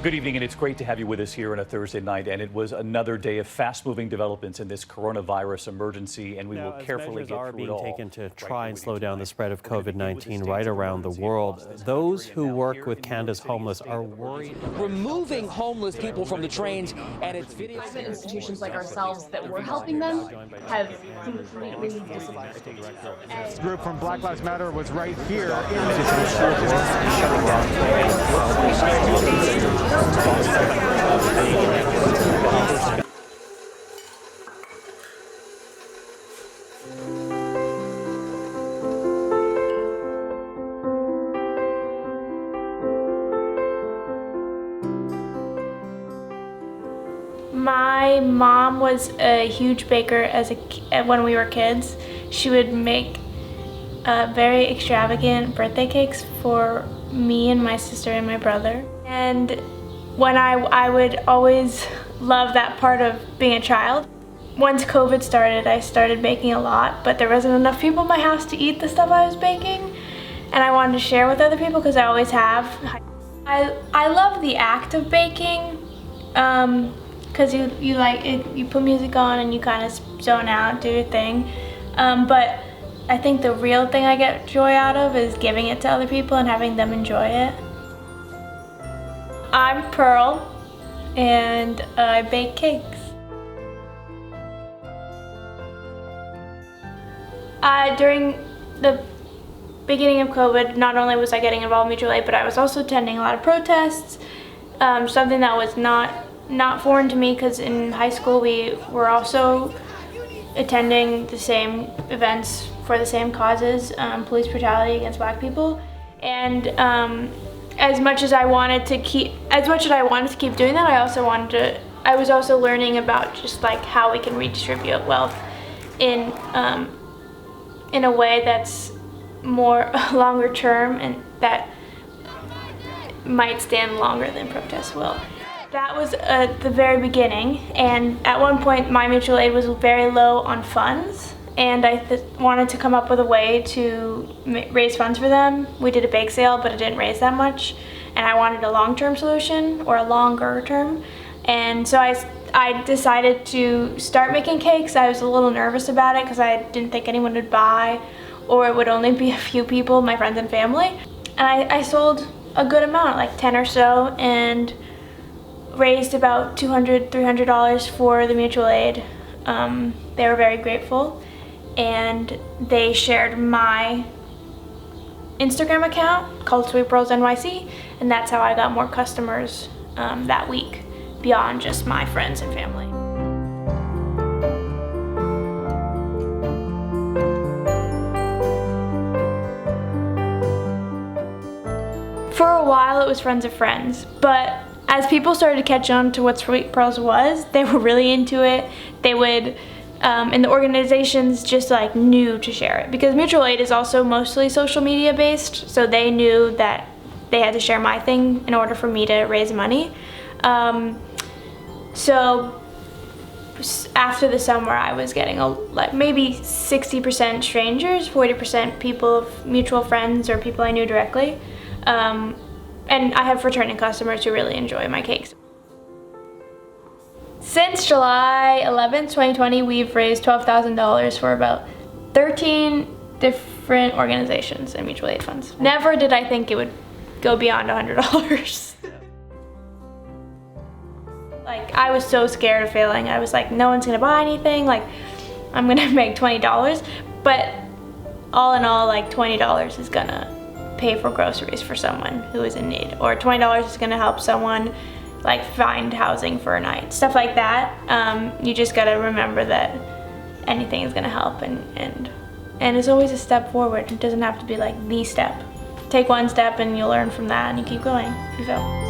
Good evening, and it's great to have you with us here on a Thursday night. And it was another day of fast-moving developments in this coronavirus emergency, and we will carefully get through it all. Measures are being taken to try and slow down the spread of COVID-19 right around the world. Those who work with Canada's homeless are worried. Removing homeless people from the trains, and it's video. Private institutions like ourselves that were helping them have completely disappeared. This group from Black Lives Matter was right here. My mom was a huge baker when we were kids. She would make very extravagant birthday cakes for me and my sister and my brother. And when I would always love that part of being a child. Once COVID started, I started baking a lot, but there wasn't enough people in my house to eat the stuff I was baking, and I wanted to share with other people because I always have. I love the act of baking. Because you put music on and you kind of zone out, do your thing. But I think the real thing I get joy out of is giving it to other people and having them enjoy it. I'm Pearl, and I bake cakes. During the beginning of COVID, not only was I getting involved in mutual aid, but I was also attending a lot of protests, something that was not foreign to me, because in high school we were also attending the same events for the same causes, police brutality against Black people. And as much as I wanted to keep doing that, I was also learning about just like how we can redistribute wealth in a way that's more longer term and that might stand longer than protests will. That was at the very beginning, and at one point my mutual aid was very low on funds, and I wanted to come up with a way to raise funds for them. We did a bake sale, but it didn't raise that much, and I wanted a long-term solution, or a longer term, and so I decided to start making cakes. I was a little nervous about it because I didn't think anyone would buy, or it would only be a few people, my friends and family, and I sold a good amount, like 10 or so, and raised about $200, $300 for the mutual aid. They were very grateful, and they shared my Instagram account called Pearls NYC, and that's how I got more customers that week beyond just my friends and family. For a while it was friends of friends, but as people started to catch on to what Sweet Pearls was, they were really into it. They would, and the organizations just like knew to share it, because mutual aid is also mostly social media based, so they knew that they had to share my thing in order for me to raise money. So after the summer, I was getting like maybe 60% strangers, 40% people of mutual friends or people I knew directly. And I have returning customers who really enjoy my cakes. Since July 11th, 2020, we've raised $12,000 for about 13 different organizations and mutual aid funds. Never did I think it would go beyond $100. Like, I was so scared of failing. I was like, no one's gonna buy anything. Like, I'm gonna make $20. But all in all, like $20 is gonna pay for groceries for someone who is in need, or $20 is going to help someone like find housing for a night, stuff like that. You just got to remember that anything is going to help, and it's always a step forward. It doesn't have to be like the step. Take one step and you'll learn from that, and you keep going. You fail.